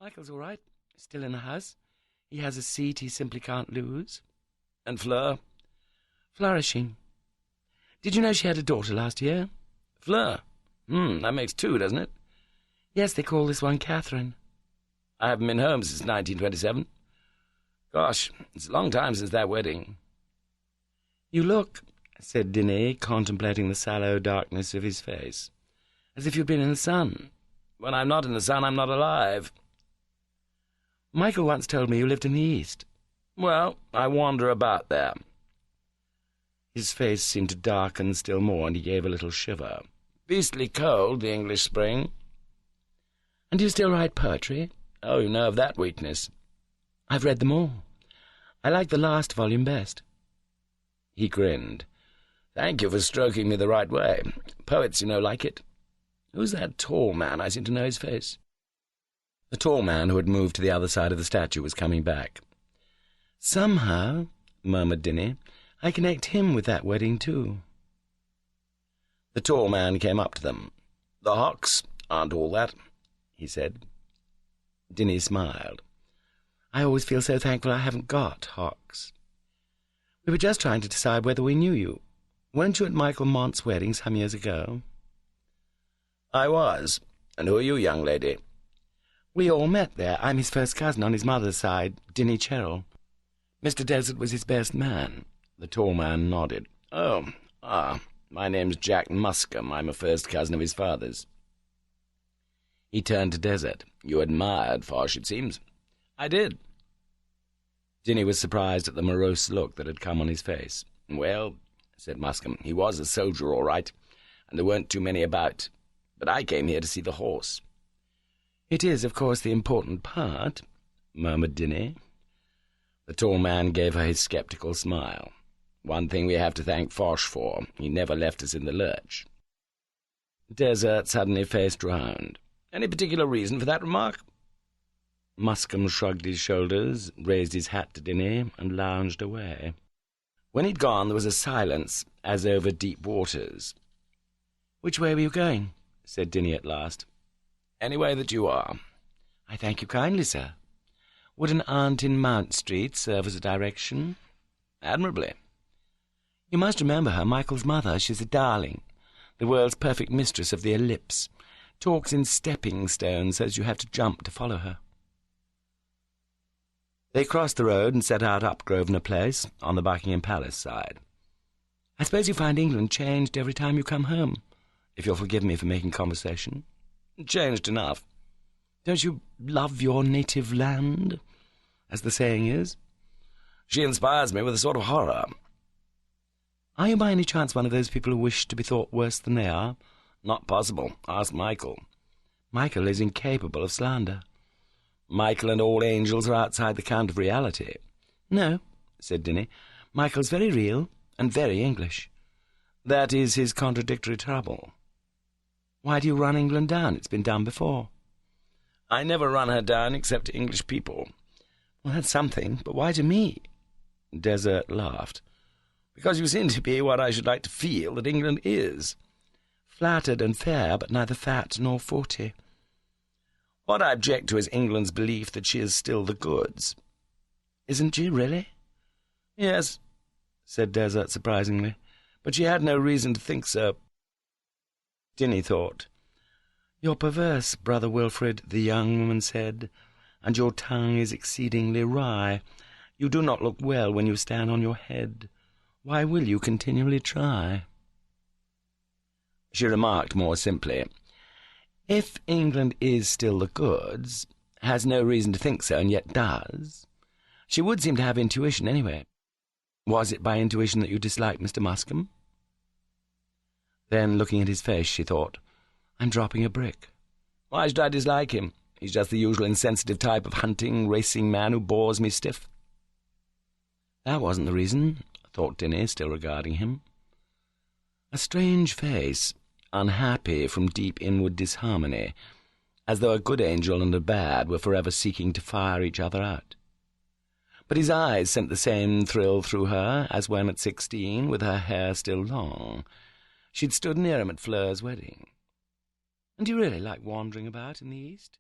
Michael's all right. Still in the house. He has a seat he simply can't lose. And Fleur? Flourishing. Did you know she had a daughter last year? Fleur? That makes two, doesn't it? Yes, they call this one Catherine. I haven't been home since 1927. Gosh, it's a long time since that wedding. You look, said Dinny, contemplating the sallow darkness of his face, as if you'd been in the sun. When I'm not in the sun, I'm not alive. Michael once told me you lived in the East. Well, I wander about there. His face seemed to darken still more, and he gave a little shiver. Beastly cold, the English spring. And do you still write poetry? Oh, you know of that weakness. I've read them all. I like the last volume best. He grinned. Thank you for stroking me the right way. Poets, you know, like it. Who's that tall man? I seem to know his face. The tall man who had moved to the other side of the statue was coming back. Somehow, murmured Dinny, I connect him with that wedding too. The tall man came up to them. The Hocks aren't all that, he said. Dinny smiled. I always feel so thankful I haven't got Hocks. We were just trying to decide whether we knew you. Weren't you at Michael Mont's wedding some years ago? I was. And who are you, young lady? We all met there. I'm his first cousin on his mother's side, Dinny Cherrell. Mr. Desert was his best man. The tall man nodded. My name's Jack Muscombe. I'm a first cousin of his father's. He turned to Desert. You admired Foch, it seems. I did. Dinny was surprised at the morose look that had come on his face. Well, said Muscombe, he was a soldier, all right, and there weren't too many about. But I came here to see the horse. It is, of course, the important part, murmured Dinny. The tall man gave her his sceptical smile. One thing we have to thank Foch for. He never left us in the lurch. Desert suddenly faced round. Any particular reason for that remark? Muscombe shrugged his shoulders, raised his hat to Dinny, and lounged away. When he'd gone, there was a silence, as over deep waters. "Which way were you going?" said Dinny at last. "Any way that you are." "I thank you kindly, sir. Would an aunt in Mount Street serve as a direction?" "Admirably." "You must remember her, Michael's mother. She's a darling, the world's perfect mistress of the ellipse. Talks in stepping stones, says you have to jump to follow her." They crossed the road and set out up Grosvenor Place, on the Buckingham Palace side. "I suppose you find England changed every time you come home, if you'll forgive me for making conversation." "Changed enough." "Don't you love your native land, as the saying is?" "She inspires me with a sort of horror." "Are you by any chance one of those people who wish to be thought worse than they are?" "Not possible. Ask Michael." "Michael is incapable of slander." "Michael and all angels are outside the count of reality." "No," said Dinny. "Michael's very real and very English. That is his contradictory trouble. Why do you run England down? It's been done before." "I never run her down except to English people." "Well, that's something, but why to me?" Desert laughed. "Because you seem to be what I should like to feel that England is." "Flattered and fair, but neither fat nor 40. What I object to is England's belief that she is still the goods." "Isn't she, really?" "Yes," said Desert surprisingly, "but she had no reason to think so." Dinny thought. "You're perverse, Brother Wilfrid," the young woman said, "and your tongue is exceedingly wry. You do not look well when you stand on your head. Why will you continually try?" She remarked more simply, "If England is still the goods, has no reason to think so, and yet does, she would seem to have intuition anyway. Was it by intuition that you disliked Mr. Muscombe?" Then, looking at his face, she thought, "I'm dropping a brick." "Why should I dislike him? He's just the usual insensitive type of hunting, racing man who bores me stiff." That wasn't the reason, thought Dinny, still regarding him. A strange face, unhappy from deep inward disharmony, as though a good angel and a bad were forever seeking to fire each other out. But his eyes sent the same thrill through her as when at 16, with her hair still long, she'd stood near him at Fleur's wedding. "And do you really like wandering about in the East?"